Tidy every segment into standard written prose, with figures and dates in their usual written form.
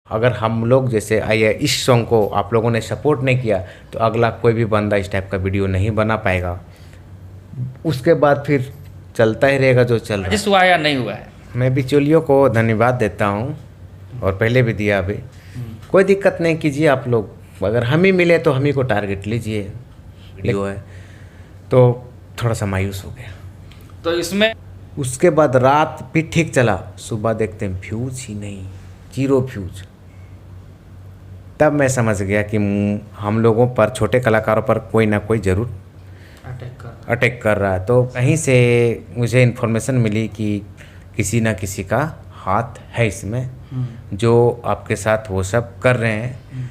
अगर हम लोग जैसे आइए इस सॉन्ग को आप लोगों ने सपोर्ट नहीं किया तो अगला कोई भी बंदा इस टाइप का वीडियो नहीं बना पाएगा। उसके बाद फिर चलता ही रहेगा जो चल रहा जिस है। हुआ या नहीं हुआ है। मैं बिचौलियों को धन्यवाद देता हूँ और पहले भी दिया अभी। कोई दिक्कत नहीं कीजिए आप लोग, अगर हम ही मिले तो हम ही को टारगेट लीजिए। वीडियो है तो थोड़ा सा मायूस हो गया। तो इसमें उसके बाद रात भी ठीक चला, सुबह देखते हैं फ्यूज ही नहीं, 0 फ्यूज। तब मैं समझ गया कि हम लोगों पर, छोटे कलाकारों पर कोई ना कोई ज़रूर अटैक कर रहा है। तो कहीं से मुझे इन्फॉर्मेशन मिली कि किसी ना किसी का हाथ है इसमें, जो आपके साथ वो सब कर रहे हैं।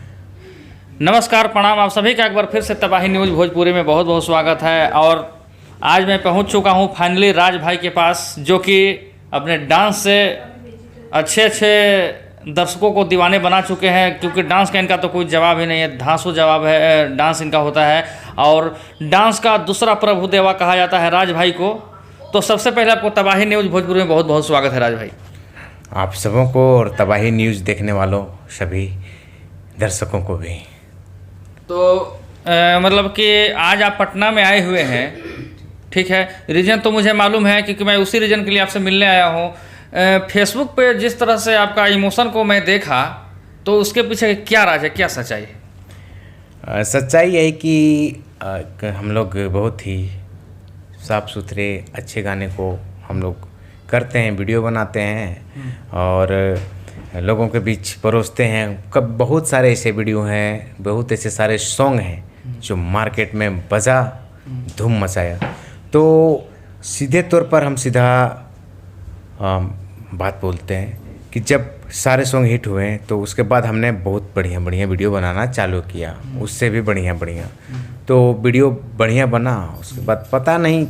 नमस्कार, प्रणाम। आप सभी का एक बार फिर से तबाही न्यूज़ भोजपुरी में बहुत बहुत स्वागत है। और आज मैं पहुंच चुका हूं फाइनली राज भाई के पास, जो कि अपने डांस से अच्छे दर्शकों को दीवाने बना चुके हैं। क्योंकि डांस का इनका तो कोई जवाब ही नहीं है, धांसू जवाब है डांस इनका होता है। और डांस का दूसरा प्रभु देवा कहा जाता है राज भाई को। तो सबसे पहले आपको तबाही न्यूज़ भोजपुरी में बहुत बहुत स्वागत है राज भाई। आप सबों को और तबाही न्यूज़ देखने वालों सभी दर्शकों को भी। तो मतलब कि आज आप पटना में आए हुए हैं, ठीक है। रीजन तो मुझे मालूम है क्योंकि मैं उसी रीजन के लिए आपसे मिलने आया हूँ। फेसबुक पे जिस तरह से आपका इमोशन को मैं देखा, तो उसके पीछे क्या राज है, क्या सच्चाई है? सच्चाई है कि हम लोग बहुत ही साफ़ सुथरे अच्छे गाने को हम लोग करते हैं, वीडियो बनाते हैं और लोगों के बीच परोसते हैं। कब बहुत सारे ऐसे वीडियो हैं, बहुत ऐसे सारे सॉन्ग हैं जो मार्केट में बजा धूम मचाया। तो सीधे तौर पर हम सीधा बात बोलते हैं कि जब सारे सॉन्ग हिट हुए तो उसके बाद हमने बहुत बढ़िया बढ़िया वीडियो बनाना चालू किया, उससे भी बढ़िया बढ़िया। तो वीडियो बढ़िया बना, उसके बाद पता नहीं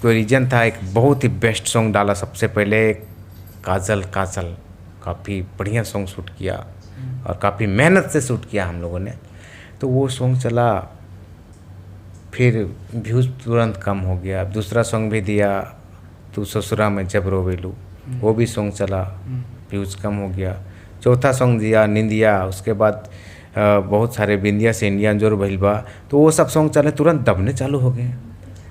कोई रीजन था, एक बहुत ही बेस्ट सॉन्ग डाला सबसे पहले, काजल काजल। काफ़ी बढ़िया सॉन्ग शूट किया और काफ़ी मेहनत से शूट किया हम लोगों ने। तो वो सॉन्ग चला, फिर व्यूज़ तुरंत कम हो गया। दूसरा सॉन्ग भी दिया, तू ससुरा में जब रोवेलू, वो भी सॉन्ग चला, व्यूज़ कम हो गया। चौथा सॉन्ग दिया निंदिया, उसके बाद बहुत सारे बिंदिया से इंडियन जोर भइलबा, तो वो सब सॉन्ग चले, तुरंत दबने चालू हो गए।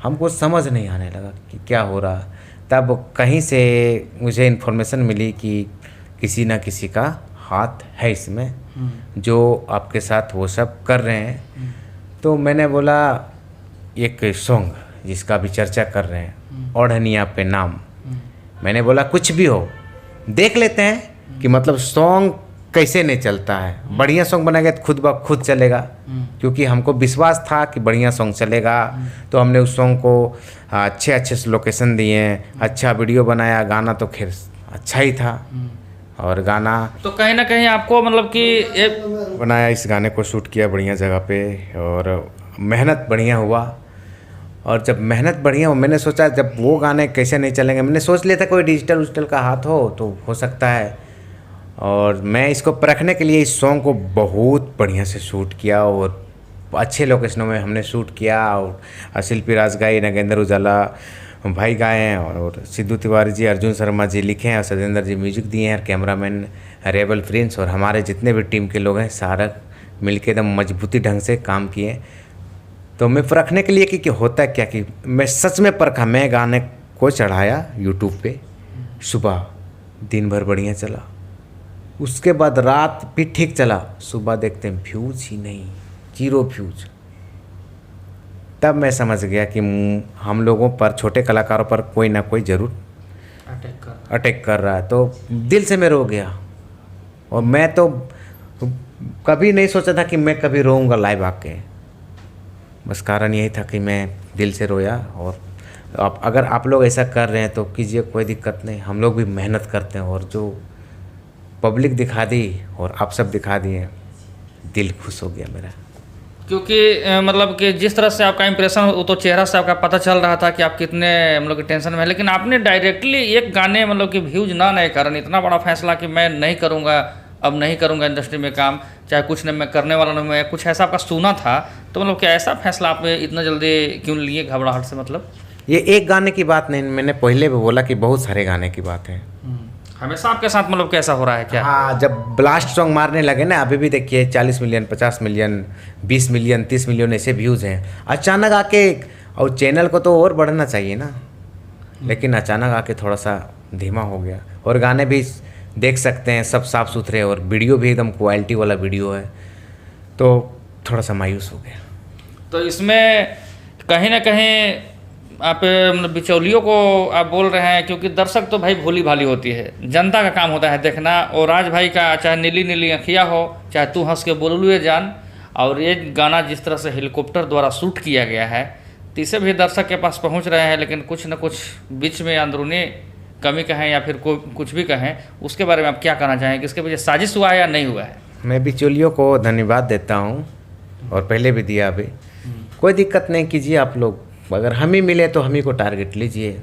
हमको समझ नहीं आने लगा कि क्या हो रहा। तब कहीं से मुझे इन्फॉर्मेशन मिली कि किसी ना किसी का हाथ है इसमें, जो आपके साथ वो सब कर रहे हैं। तो मैंने बोला एक सॉन्ग जिसका भी चर्चा कर रहे हैं, ओढ़निया पे नाम, मैंने बोला कुछ भी हो देख लेते हैं कि मतलब सॉन्ग कैसे नहीं चलता है। बढ़िया सॉन्ग बनाएगा तो खुद ब खुद चलेगा, क्योंकि हमको विश्वास था कि बढ़िया सॉन्ग चलेगा। तो हमने उस सॉन्ग को अच्छे अच्छे लोकेशन दिए, अच्छा वीडियो बनाया, गाना तो खैर अच्छा ही था। और गाना तो कहीं ना कहीं आपको मतलब कि एक बनाया, इस गाने को शूट किया बढ़िया जगह पे और मेहनत बढ़िया हुआ। और जब मेहनत बढ़िया हो, मैंने सोचा जब वो गाने कैसे नहीं चलेंगे, मैंने सोच लिया था कोई डिजिटल उजिटल का हाथ हो सकता है। और मैं इसको परखने के लिए इस सॉन्ग को बहुत बढ़िया से शूट किया और अच्छे लोकेशनों में हमने शूट किया। और शिल्पी राज गाई, नगेंद्र उजाला भाई गाए हैं और सिद्धू तिवारी जी, अर्जुन शर्मा जी लिखे हैं और सत्येंद्र जी म्यूजिक दिए हैं, और कैमरामैन रेबल फ्रेंड्स और हमारे जितने भी टीम के लोग हैं सारा मिलके एकदम मजबूती ढंग से काम किए। तो मैं परखने के लिए कि होता क्या, कि मैं सच में परखा। मैं गाने को चढ़ाया यूट्यूब पे, सुबह दिन भर बढ़िया चला, उसके बाद रात भी ठीक चला, सुबह देखते हैं फ्यूज ही नहीं, 0 फ्यूज। तब मैं समझ गया कि हम लोगों पर, छोटे कलाकारों पर कोई ना कोई ज़रूर अटैक कर रहा है। तो दिल से मैं रो गया। और मैं तो कभी नहीं सोचा था कि मैं कभी रोऊंगा लाइव आके, बस कारण यही था कि मैं दिल से रोया। और अगर आप लोग ऐसा कर रहे हैं तो कीजिए, कोई दिक्कत नहीं। हम लोग भी मेहनत करते हैं और जो पब्लिक दिखा दी और आप सब दिखा दिए, दिल खुश हो गया मेरा। क्योंकि मतलब कि जिस तरह से आपका इंप्रेशन, वो तो चेहरा से आपका पता चल रहा था कि आप कितने मतलब कि टेंशन में हैं। लेकिन आपने डायरेक्टली एक गाने मतलब कि व्यूज ना आने के कारण इतना बड़ा फैसला कि मैं नहीं करूँगा, अब नहीं करूँगा इंडस्ट्री में काम, चाहे कुछ नहीं मैं करने वाला नहीं, मैं कुछ ऐसा आपका सुना था। तो मतलब क्या ऐसा फैसला आप इतना जल्दी क्यों लिए, घबराहट से? मतलब ये एक गाने की बात नहीं, मैंने पहले भी बोला कि बहुत सारे गाने की बात है। हमेशा आपके साथ मतलब कैसा हो रहा है क्या? हाँ, जब ब्लास्ट सॉन्ग मारने लगे ना, अभी भी देखिए 40 मिलियन, 50 मिलियन, 20 मिलियन, 30 मिलियन ऐसे व्यूज़ हैं अचानक आके। और चैनल को तो और बढ़ना चाहिए ना, लेकिन अचानक आके थोड़ा सा धीमा हो गया। और गाने भी देख सकते हैं सब साफ़ सुथरे, और वीडियो भी एकदम क्वालिटी वाला वीडियो है, तो थोड़ा सा मायूस हो गया। तो इसमें कहीं ना कहीं आप मतलब बिचौलियों को आप बोल रहे हैं, क्योंकि दर्शक तो भाई भोली भाली होती है, जनता का काम होता है देखना। और राज भाई का चाहे नीली नीली अखियाँ हो, चाहे तू हंस के बोल लुए जान, और ये गाना जिस तरह से हेलीकॉप्टर द्वारा शूट किया गया है, तो इसे भी दर्शक के पास पहुंच रहे हैं। लेकिन कुछ न कुछ बीच में अंदरूनी कमी कहें या फिर कुछ भी कहें, उसके बारे में आप क्या कहना चाहेंगे? इसके पीछे साजिश हुआ है या नहीं हुआ है? मैं बिचौलियों को धन्यवाद देता हूँ, और पहले भी दिया अभी। कोई दिक्कत नहीं कीजिए आप लोग, अगर हम ही मिले तो हम ही को टारगेट लीजिए।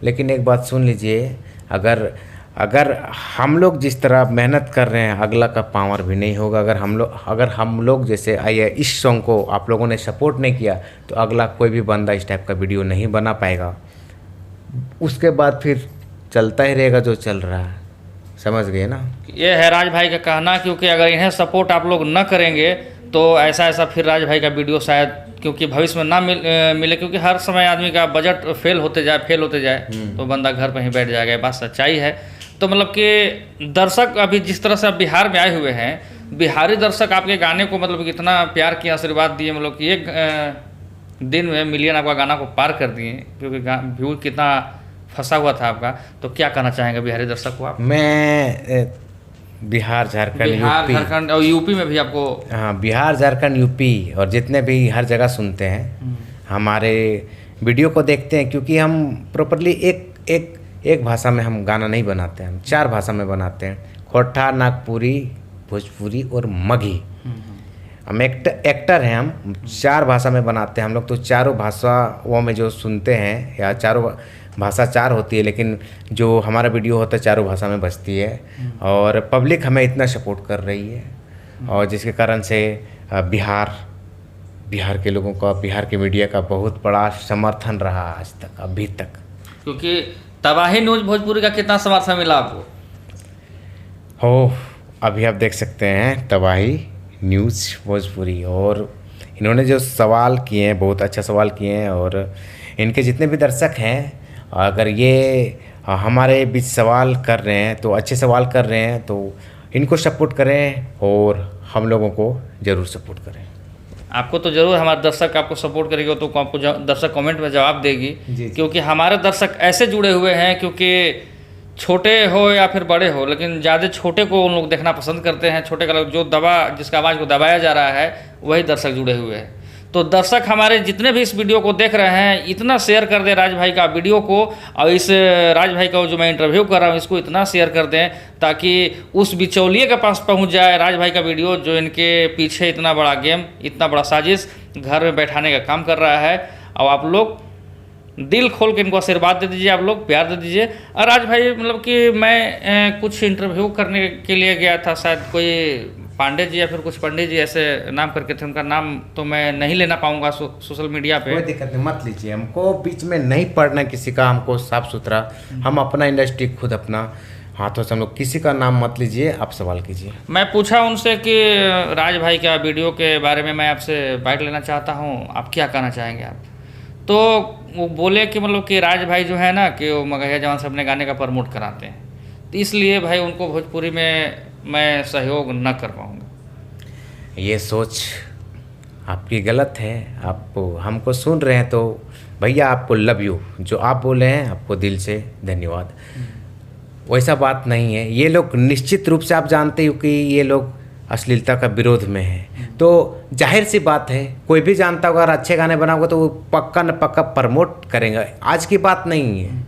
लेकिन एक बात सुन लीजिए, अगर हम लोग जिस तरह मेहनत कर रहे हैं, अगला का पावर भी नहीं होगा। अगर हम लोग जैसे आइए इस सॉन्ग को आप लोगों ने सपोर्ट नहीं किया, तो अगला कोई भी बंदा इस टाइप का वीडियो नहीं बना पाएगा। उसके बाद फिर चलता ही रहेगा जो चल रहा है, समझ गए ना? ये है राज भाई का कहना, क्योंकि अगर इन्हें सपोर्ट आप लोग न करेंगे तो ऐसा फिर राज भाई का वीडियो शायद क्योंकि भविष्य में ना मिले, क्योंकि हर समय आदमी का बजट फेल होते जाए तो बंदा घर पर ही बैठ जाएगा। ये बात सच्चाई है। तो मतलब कि दर्शक अभी जिस तरह से आप बिहार में आए हुए हैं, बिहारी दर्शक आपके गाने को मतलब कितना प्यार किया, आशीर्वाद दिए, मतलब कि एक दिन में मिलियन आपका गाना को पार कर दिए, क्योंकि व्यू कितना फंसा हुआ था आपका। तो क्या कहना चाहेंगे बिहारी दर्शक को आप? मैं बिहार, झारखंड और यूपी में भी आपको, हाँ, बिहार, झारखंड, यूपी और जितने भी हर जगह सुनते हैं, हमारे वीडियो को देखते हैं, क्योंकि हम प्रॉपरली एक भाषा में हम गाना नहीं बनाते हैं, हम 4 भाषा में बनाते हैं। खोरठा, नागपुरी, भोजपुरी और मगही। हम एक्टर हैं, हम 4 भाषा में बनाते हैं हम लोग। तो चारों भाषाओं में जो सुनते हैं, या चारों भाषा 4 होती है, लेकिन जो हमारा वीडियो होता है चारों भाषा में बजती है। और पब्लिक हमें इतना सपोर्ट कर रही है, और जिसके कारण से बिहार के लोगों का, बिहार के मीडिया का बहुत बड़ा समर्थन रहा आज तक, अभी तक। क्योंकि तबाही न्यूज़ भोजपुरी का कितना समर्थन मिला आपको? हो, अभी आप देख सकते हैं तबाही न्यूज़ भोजपुरी, और इन्होंने जो सवाल किए हैं, बहुत अच्छा सवाल किए हैं। और इनके जितने भी दर्शक हैं, अगर ये हमारे बीच सवाल कर रहे हैं, तो अच्छे सवाल कर रहे हैं, तो इनको सपोर्ट करें, और हम लोगों को ज़रूर सपोर्ट करें। आपको तो ज़रूर हमारे दर्शक आपको सपोर्ट करेंगे, तो आपको दर्शक कमेंट में जवाब देगी। क्योंकि हमारे दर्शक ऐसे जुड़े हुए हैं, क्योंकि छोटे हो या फिर बड़े हो, लेकिन ज़्यादा छोटे को उन लोग देखना पसंद करते हैं। छोटे का लोग जो जिसका आवाज़ को दबाया जा रहा है, वही दर्शक जुड़े हुए हैं। तो दर्शक हमारे जितने भी इस वीडियो को देख रहे हैं, इतना शेयर कर दें राज भाई का वीडियो को, और इस राज भाई का जो मैं इंटरव्यू कर रहा हूँ, इसको इतना शेयर कर दें ताकि उस बिचौलिए के पास पहुँच जाए राज भाई का वीडियो, जो इनके पीछे इतना बड़ा गेम, इतना बड़ा साजिश घर में बैठाने का काम कर रहा है। और आप लोग दिल खोल के इनको आशीर्वाद दे दीजिए, आप लोग प्यार दे दीजिए। और राज भाई मतलब कि मैं कुछ इंटरव्यू करने के लिए गया था, शायद कोई पांडे जी या फिर कुछ पंडित जी ऐसे नाम करके थे, उनका नाम तो मैं नहीं लेना पाऊंगा सोशल मीडिया पे। कोई दिक्कत नहीं, मत लीजिए, हमको बीच में नहीं पढ़ना किसी का, हमको साफ सुथरा, हम अपना इंडस्ट्री खुद अपना हाथों से, हम लोग किसी का नाम मत लीजिए, आप सवाल कीजिए। मैं पूछा उनसे कि राज भाई का वीडियो के बारे में मैं आपसे बाइट लेना चाहता हूँ, आप क्या कहना चाहेंगे आप? तो वो बोले कि मतलब कि राज भाई जो है ना, कि वो मगहिया जवान से अपने गाने का प्रमोट कराते हैं, तो इसलिए भाई उनको भोजपुरी में मैं सहयोग न कर पाऊँगा। ये सोच आपकी गलत है। आप हमको सुन रहे हैं तो भैया आपको लव यू, जो आप बोले हैं आपको दिल से धन्यवाद। वैसा बात नहीं है, ये लोग निश्चित रूप से आप जानते हो कि ये लोग अश्लीलता का विरोध में है, तो जाहिर सी बात है, कोई भी जानता होगा अगर अच्छे गाने बनाओगे तो वो पक्का न पक्का प्रमोट करेंगे। आज की बात नहीं है,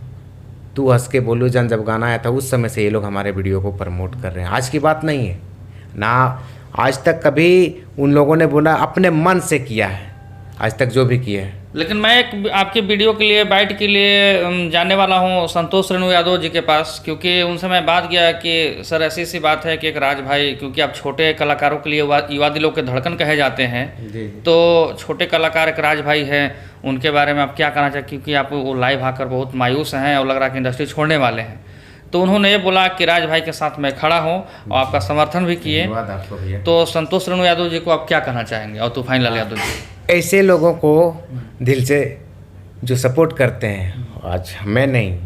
तू हंस के बोलू जान जब गाना आया था उस समय से ये लोग हमारे वीडियो को प्रमोट कर रहे हैं, आज की बात नहीं है ना। आज तक कभी उन लोगों ने बोला, अपने मन से किया है आज तक जो भी किया है। लेकिन मैं एक आपके वीडियो के लिए बाइट के लिए जाने वाला हूं संतोष रेणु यादव जी के पास, क्योंकि उनसे मैं बात किया कि सर ऐसी सी बात है कि एक राज भाई, क्योंकि आप छोटे कलाकारों के लिए युवा दिलों के धड़कन कहे जाते हैं, तो छोटे कलाकार एक राज भाई हैं, उनके बारे में आप क्या कहना चाहिए? क्योंकि आप वो लाइव आकर बहुत मायूस हैं और लग रहा है कि इंडस्ट्री छोड़ने वाले हैं, तो उन्होंने ये बोला कि राज भाई के साथ मैं खड़ा हूँ और आपका समर्थन भी किए। धन्यवाद आपको भैया। तो संतोष रेणु यादव जी को आप क्या कहना चाहेंगे और तूफानीलाल यादव जी? ऐसे लोगों को दिल से जो सपोर्ट करते हैं, आज मैं नहीं,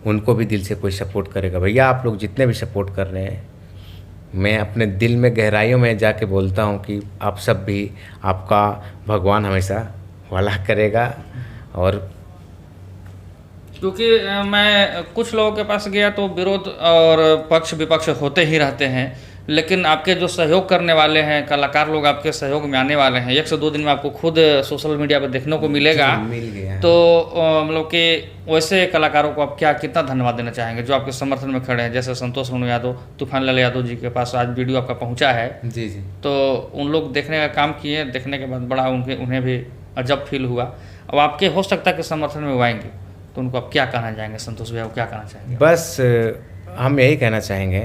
उनको भी दिल से कोई सपोर्ट करेगा। भैया आप लोग जितने भी सपोर्ट कर रहे हैं, मैं अपने दिल में गहराइयों में जाके बोलता हूँ कि आप सब भी, आपका भगवान हमेशा भला करेगा। और क्योंकि मैं कुछ लोगों के पास गया तो विरोध और पक्ष विपक्ष होते ही रहते हैं, लेकिन आपके जो सहयोग करने वाले हैं कलाकार लोग, आपके सहयोग में आने वाले हैं, 1 से 2 दिन में आपको खुद सोशल मीडिया पर देखने को मिलेगा। मिल गया। तो मतलब कि वैसे कलाकारों को आप कितना धन्यवाद देना चाहेंगे जो आपके समर्थन में खड़े हैं? जैसे संतोष रेणु यादव, तूफानीलाल यादव जी के पास आज वीडियो आपका पहुंचा है। जी जी। तो उन लोग देखने का काम किए, देखने के बाद बड़ा उन्हें भी अजब फील हुआ। अब आपके हो सकता है कि समर्थन में वो आएंगे, तो उनको आप क्या कहना चाहेंगे? संतोष भैया को क्या कहना चाहेंगे? बस हम यही कहना चाहेंगे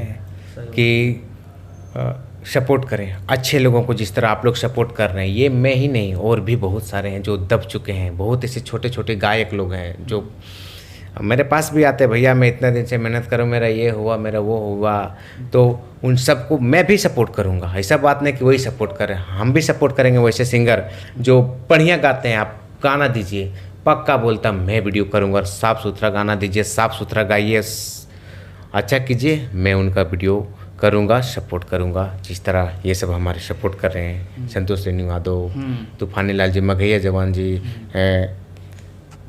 कि सपोर्ट करें अच्छे लोगों को, जिस तरह आप लोग सपोर्ट कर रहे हैं। ये मैं ही नहीं, और भी बहुत सारे हैं जो दब चुके हैं। बहुत ऐसे छोटे छोटे गायक लोग हैं जो मेरे पास भी आते हैं, भैया मैं इतना दिन से मेहनत करूँ, मेरा ये हुआ, मेरा वो हुआ। तो उन सबको मैं भी सपोर्ट करूँगा। ऐसा बात नहीं कि वही सपोर्ट करें, हम भी सपोर्ट करेंगे। वैसे सिंगर जो बढ़िया गाते हैं, आप गाना दीजिए, पक्का बोलता मैं वीडियो करूँगा। साफ़ सुथरा गाना दीजिए, साफ़ सुथरा गाइए, अच्छा कीजिए, मैं उनका वीडियो करूँगा, सपोर्ट करूँगा। जिस तरह ये सब हमारे सपोर्ट कर रहे हैं, संतोष रेणु यादव, तूफानीलाल जी, मघैया जवान जी,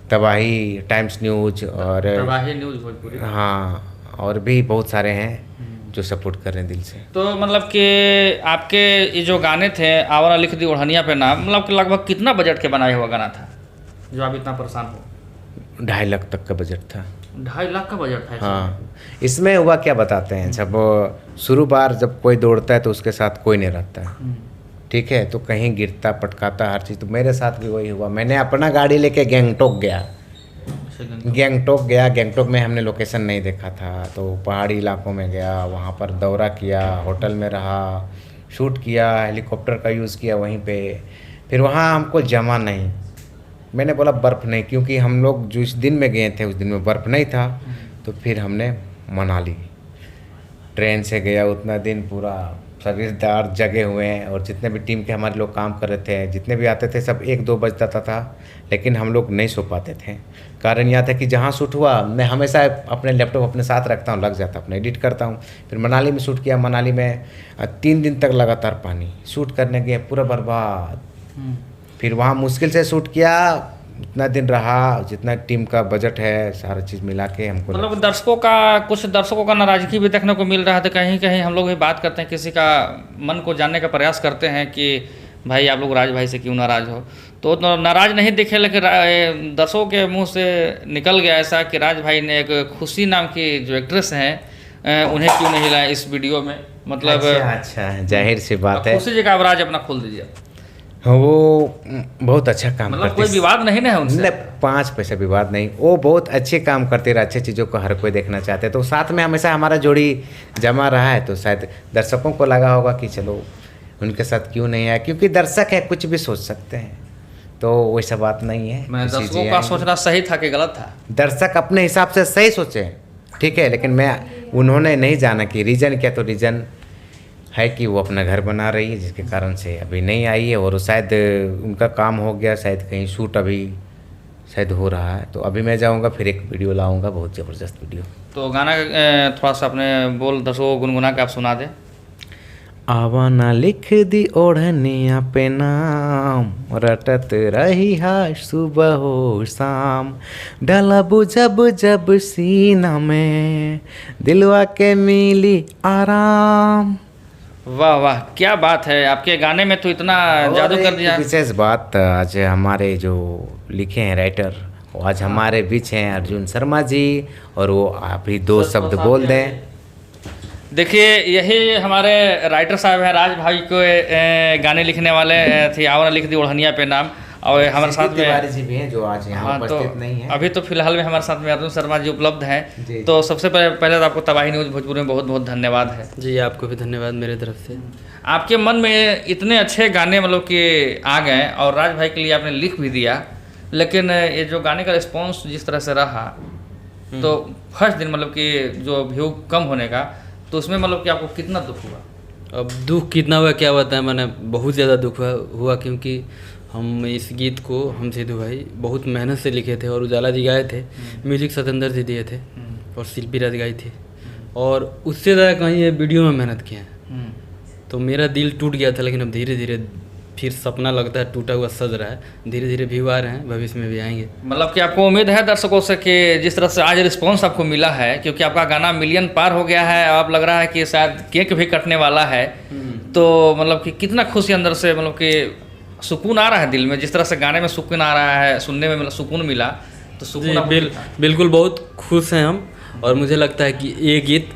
तबाही टाइम्स न्यूज, और तबाही न्यूज भोजपुरी, हाँ, और भी बहुत सारे हैं जो सपोर्ट कर रहे हैं दिल से। तो मतलब कि आपके ये जो गाने थे, आवरा लिख दी ओढ़निया पे नाम, मतलब कि लगभग कितना बजट के बनाया हुआ गाना था जो आप इतना परेशान हो? 2.5 लाख तक का बजट था। 2.5 लाख का बजट था? हाँ, इसमें हुआ क्या बताते हैं, जब शुरू बार जब कोई दौड़ता है तो उसके साथ कोई नहीं रहता है, ठीक है, तो कहीं गिरता पटकाता हर चीज़। तो मेरे साथ भी वही हुआ। मैंने अपना गाड़ी लेके गैंगटोक गया। गैंगटोक में हमने लोकेशन नहीं देखा था, तो पहाड़ी इलाकों में गया, वहाँ पर दौरा किया, होटल में रहा, शूट किया, हेलीकॉप्टर का यूज़ किया वहीं पे। फिर वहाँ हमको जमा नहीं, मैंने बोला बर्फ़ नहीं, क्योंकि हम लोग जिस दिन में गए थे उस दिन में बर्फ़ नहीं था। तो फिर हमने मनाली ट्रेन से गया, उतना दिन पूरा शरीरदार जगे हुए हैं। और जितने भी टीम के हमारे लोग काम कर रहे थे, जितने भी आते थे, सब 1-2 बजता था, लेकिन हम लोग नहीं सो पाते थे। कारण यह था कि जहाँ शूट हुआ, मैं हमेशा अपने लैपटॉप अपने साथ रखता हूँ, लग जाता, अपने एडिट करता हूँ। फिर मनाली में शूट किया। मनाली में 3 दिन तक लगातार पानी, शूट करने गए पूरा बर्बाद। फिर वहाँ मुश्किल से शूट किया, इतना दिन रहा, जितना टीम का बजट है सारा चीज़ मिला के हमको। मतलब कुछ दर्शकों का नाराज़गी भी देखने को मिल रहा था। कहीं कहीं हम लोग भी बात करते हैं, किसी का मन को जानने का प्रयास करते हैं कि भाई आप लोग राज भाई से क्यों नाराज़ हो। तो नाराज़ नहीं दिखे, लेकिन दर्शकों के मुंह से निकल गया ऐसा कि राज भाई ने एक खुशी नाम की जो एक्ट्रेस हैं उन्हें क्यों नहीं लाया इस वीडियो में। मतलब अच्छा, जाहिर सी बात है। खुशी जी का अब राज अपना खोल दीजिए। वो बहुत अच्छा काम मतलब कोई विवाद नहीं ना है उनसे? 5 पैसा विवाद नहीं, वो बहुत अच्छे काम करते रहे, अच्छी चीज़ों को हर कोई देखना चाहते हैं। तो साथ में हमेशा हमारा जोड़ी जमा रहा है, तो शायद दर्शकों को लगा होगा कि चलो उनके साथ क्यों नहीं आया, क्योंकि दर्शक है, कुछ भी सोच सकते हैं। तो वैसा बात नहीं है। मैं दर्शकों का सोचना सही था कि गलत था? दर्शक अपने हिसाब से सही सोचे, ठीक है, लेकिन उन्होंने नहीं जाना कि रीज़न क्या। तो रीज़न है कि वो अपना घर बना रही है, जिसके कारण से अभी नहीं आई है। और शायद उनका काम हो गया, शायद कहीं शूट अभी शायद हो रहा है। तो अभी मैं जाऊंगा, फिर एक वीडियो लाऊंगा, बहुत ज़बरदस्त वीडियो। तो गाना थोड़ा सा अपने बोल दर्शकों को गुनगुना के आप सुना दें। आवाना लिख दी ओढ़निया पे नाम, रटत रही है सुबह हो शाम, ढलब जब सीना में, दिलवा के मिली आराम। वाह वाह, क्या बात है, आपके गाने में तो इतना जादू कर दिया। विशेष बात, आज हमारे जो लिखे हैं राइटर, वो आज हमारे बीच हैं अर्जुन शर्मा जी, और वो अभी 2 शब्द बोल दें। देखिए, यही हमारे राइटर साहब हैं, राज भाई को गाने लिखने वाले थे, आवरा लिख दी ओढ़निया पे नाम। और हमारे साथ में जी भी हैं जो आज यहाँ उपस्थित नहीं है। अभी तो फिलहाल में हमारे साथ में अर्जुन शर्मा जी उपलब्ध हैं। तो सबसे पहले तो आपको तबाही न्यूज़ भोजपुरी में बहुत बहुत धन्यवाद है। जी, आपको भी धन्यवाद मेरे तरफ से। आपके मन में इतने अच्छे गाने मतलब कि आ गए, और राज भाई के लिए आपने लिख भी दिया, लेकिन ये जो गाने का रिस्पॉन्स जिस तरह से रहा, तो फर्स्ट दिन मतलब कि जो व्यू कम होने का, तो उसमें मतलब कि आपको कितना दुख हुआ? अब दुख कितना हुआ क्या बताएं, मैंने बहुत ज़्यादा दुख हुआ क्योंकि हम इस गीत को हम सिद्धू भाई बहुत मेहनत से लिखे थे और उजाला जी गाए थे, म्यूजिक सतेंद्र जी दिए थे और शिल्पी राज गाई थी, और उससे ज़्यादा कहीं ये वीडियो में मेहनत किए हैं। तो मेरा दिल टूट गया था, लेकिन अब धीरे धीरे फिर सपना लगता है टूटा हुआ सज रहा है, धीरे धीरे व्यू आ रहे हैं, भविष्य में भी आएंगे। मतलब कि आपको उम्मीद है दर्शकों से कि जिस तरह से आज रिस्पांस आपको मिला है, क्योंकि आपका गाना मिलियन पार हो गया है, अब लग रहा है कि शायद केक भी कटने वाला है, तो मतलब कि कितना खुशी अंदर से, मतलब कि सुकून आ रहा है दिल में, जिस तरह से गाने में सुकून आ रहा है, सुनने में मतलब सुकून मिला, तो सुकून बिल्कुल बहुत खुश हैं हम। और मुझे लगता है कि ये गीत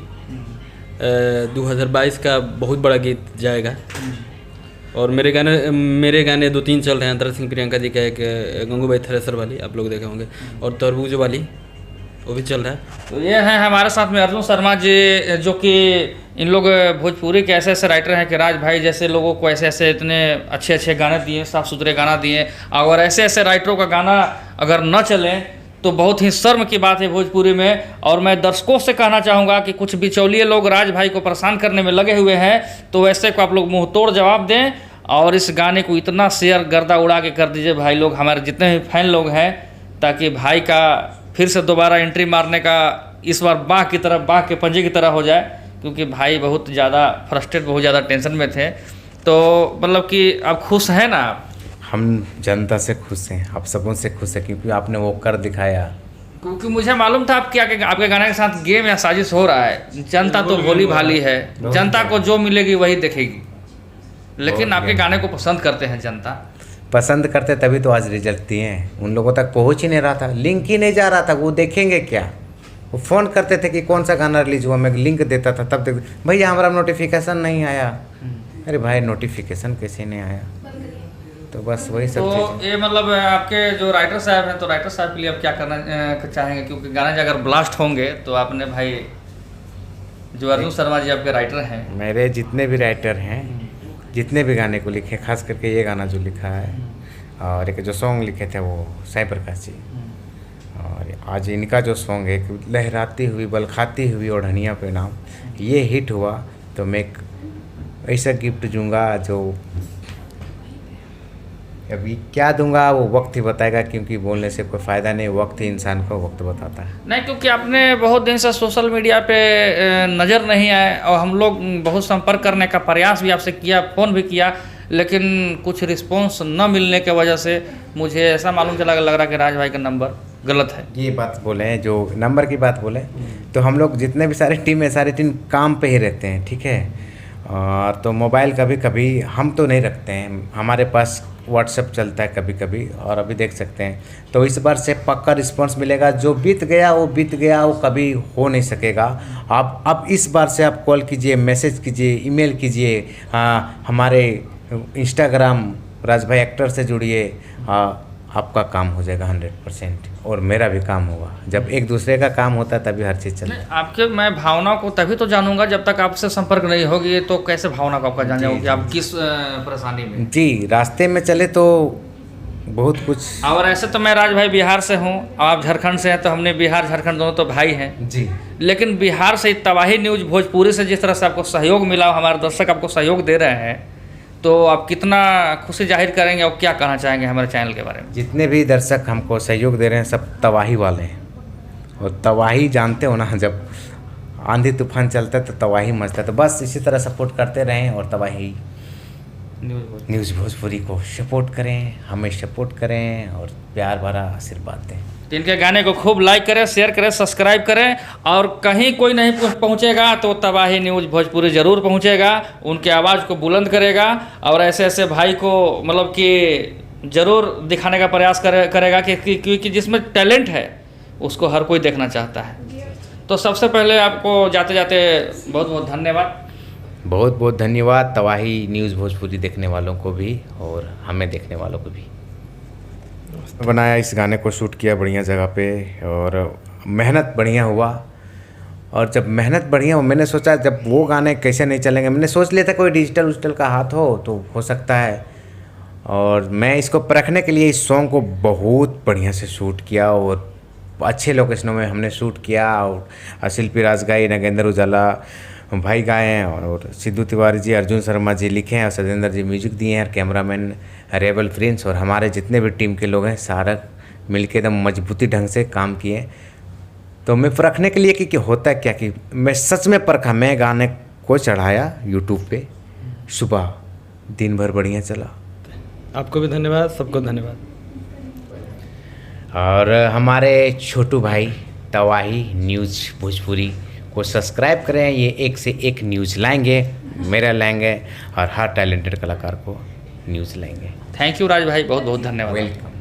2022 का बहुत बड़ा गीत जाएगा। और मेरे गाने 2-3 चल रहे हैं, अंतर सिंह प्रियंका जी का एक गंगूबाई थ्रेसर वाली आप लोग देखे होंगे, और तरबूज वाली वो भी चल रहा है। तो ये हैं हमारे साथ में अर्जुन शर्मा जी, जो कि इन लोग भोजपुरी के ऐसे ऐसे राइटर हैं कि राज भाई जैसे लोगों को ऐसे ऐसे इतने अच्छे अच्छे गाने दिए, साफ़ सुथरे गाना दिए, और ऐसे ऐसे राइटरों का गाना अगर न चले तो बहुत ही शर्म की बात है भोजपुरी में। और मैं दर्शकों से कहना चाहूँगा कि कुछ बिचौलिए लोग राज भाई को परेशान करने में लगे हुए हैं, तो वैसे को आप लोग मुँह तोड़ जवाब दें और इस गाने को इतना शेयर गर्दा उड़ा के कर दीजिए भाई लोग, हमारे जितने भी फैन लोग हैं, ताकि भाई का फिर से दोबारा एंट्री मारने का इस बार बाघ की तरह, बाघ के पंजे की तरह हो जाए, क्योंकि भाई बहुत ज़्यादा फ्रस्ट्रेट, बहुत ज़्यादा टेंशन में थे। तो मतलब कि आप खुश हैं ना? हम जनता से खुश हैं, आप सबों से खुश हैं, क्योंकि आपने वो कर दिखाया। क्योंकि मुझे मालूम था आपके आपके गाने के साथ गेम या साजिश हो रहा है। जनता तो भोली भाली है, जनता को जो मिलेगी वही देखेगी, लेकिन आपके गाने को पसंद करते हैं जनता। पसंद करते तभी तो आज रिजल्ट दिए हैं। उन लोगों तक पहुंच ही नहीं रहा था, लिंक ही नहीं जा रहा था, वो देखेंगे क्या? वो फ़ोन करते थे कि कौन सा गाना रिलीज हुआ, मैं लिंक देता था, तब देख भैया हमारा नोटिफिकेशन नहीं आया। अरे भाई नोटिफिकेशन कैसे नहीं आया? तो बस वही सब तो ये मतलब आपके जो राइटर साहब हैं, तो राइटर साहब के लिए आप क्या करना चाहेंगे? क्योंकि गाने अगर ब्लास्ट होंगे तो आपने भाई जो अर्जुन शर्मा जी आपके राइटर हैं, मेरे जितने भी राइटर हैं, जितने भी गाने को लिखे, खास करके ये गाना जो लिखा है और एक जो सॉन्ग लिखे थे वो साई प्रकाश जी, और आज इनका जो सॉन्ग है लहराती हुई बल खाती हुई ओढ़निया पे नाम, ये हिट हुआ, तो मैं एक ऐसा गिफ्ट दूंगा जो अभी क्या दूंगा वो वक्त ही बताएगा, क्योंकि बोलने से कोई फ़ायदा नहीं, वक्त ही इंसान को वक्त बताता है। नहीं, क्योंकि आपने बहुत दिन से सोशल मीडिया पे नज़र नहीं आए, और हम लोग बहुत संपर्क करने का प्रयास भी आपसे किया, फ़ोन भी किया, लेकिन कुछ रिस्पॉन्स न मिलने की वजह से मुझे ऐसा मालूम चला, लग रहा कि राज भाई का नंबर गलत है। ये बात बोले हैं, जो नंबर की बात बोले, तो हम लोग जितने भी सारे टीम है, सारे टीम काम पे ही रहते हैं, ठीक है। तो मोबाइल कभी कभी हम तो नहीं रखते हैं, हमारे पास व्हाट्सएप चलता है कभी कभी, और अभी देख सकते हैं। तो इस बार से पक्का रिस्पांस मिलेगा, जो बीत गया वो बीत गया, वो कभी हो नहीं सकेगा। आप अब इस बार से आप कॉल कीजिए, मैसेज कीजिए, ईमेल कीजिए, हमारे इंस्टाग्राम राज भाई एक्टर से जुड़िए, आपका काम हो जाएगा 100%, और मेरा भी काम होगा। जब एक दूसरे का काम होता है तभी हर चीज़ चलती है। आपके मैं भावना को तभी तो जानूंगा जब तक आपसे संपर्क नहीं होगी, तो कैसे भावना को आपका जान जाऊंगा कि आप किस परेशानी में जी रास्ते में चले तो बहुत कुछ। और ऐसे तो मैं राज भाई बिहार से हूँ, आप झारखंड से हैं, तो हमने बिहार झारखंड दोनों तो भाई हैं जी, लेकिन बिहार से तबाही न्यूज़ भोजपुरी से जिस तरह से आपको सहयोग मिला, हमारे दर्शक आपको सहयोग दे रहे हैं, तो आप कितना खुशी जाहिर करेंगे और क्या कहना चाहेंगे हमारे चैनल के बारे में? जितने भी दर्शक हमको सहयोग दे रहे हैं सब तबाही वाले हैं, और तबाही जानते हो ना, जब आंधी तूफान चलता है तो तबाही मचता है। तो बस इसी तरह सपोर्ट करते रहें और तबाही न्यूज़ भोजपुरी को सपोर्ट करें, हमें सपोर्ट करें और प्यार भरा आशीर्वाद दें। तो इनके गाने को खूब लाइक करें, शेयर करें, सब्सक्राइब करें, और कहीं कोई नहीं पहुंचेगा तो तबाही न्यूज़ भोजपुरी ज़रूर पहुंचेगा, उनके आवाज़ को बुलंद करेगा, और ऐसे ऐसे भाई को मतलब कि ज़रूर दिखाने का प्रयास करेगा क्योंकि जिसमें टैलेंट है उसको हर कोई देखना चाहता है। तो सबसे पहले आपको जाते जाते बहुत बहुत धन्यवाद। बहुत बहुत धन्यवाद तबाही न्यूज़ भोजपुरी देखने वालों को भी और हमें देखने वालों को भी। बनाया, इस गाने को शूट किया बढ़िया जगह पे, और मेहनत बढ़िया हुआ। और जब मेहनत बढ़िया हो, मैंने सोचा जब वो गाने कैसे नहीं चलेंगे, मैंने सोच लिया था कोई डिजिटल उजिटल का हाथ हो तो सकता है। और मैं इसको परखने के लिए इस सॉन्ग को बहुत बढ़िया से शूट किया और अच्छे लोकेशनों में हमने शूट किया। और शिल्पी राज गाई, नगेंद्र उजाला भाई गाए हैं, और सिद्धू तिवारी जी, अर्जुन शर्मा जी लिखे हैं, और सतेंद्र जी म्यूजिक दिए हैं, और कैमरामैन रेबल प्रिंस और हमारे जितने भी टीम के लोग हैं सारा मिलके एकदम मजबूती ढंग से काम किए। तो मैं परखने के लिए कि होता क्या कि मैं सच में परखा, मैं गाने को चढ़ाया यूट्यूब पे, सुबह दिन भर बढ़िया चला। आपको भी धन्यवाद, सबको धन्यवाद। और हमारे छोटू भाई तवाही न्यूज़ भोजपुरी को सब्सक्राइब करें, ये एक से एक न्यूज़ लाएंगे, मेरा लाएंगे और हर टैलेंटेड कलाकार को न्यूज़ लाएंगे। थैंक यू राज भाई, बहुत बहुत धन्यवाद। वेलकम।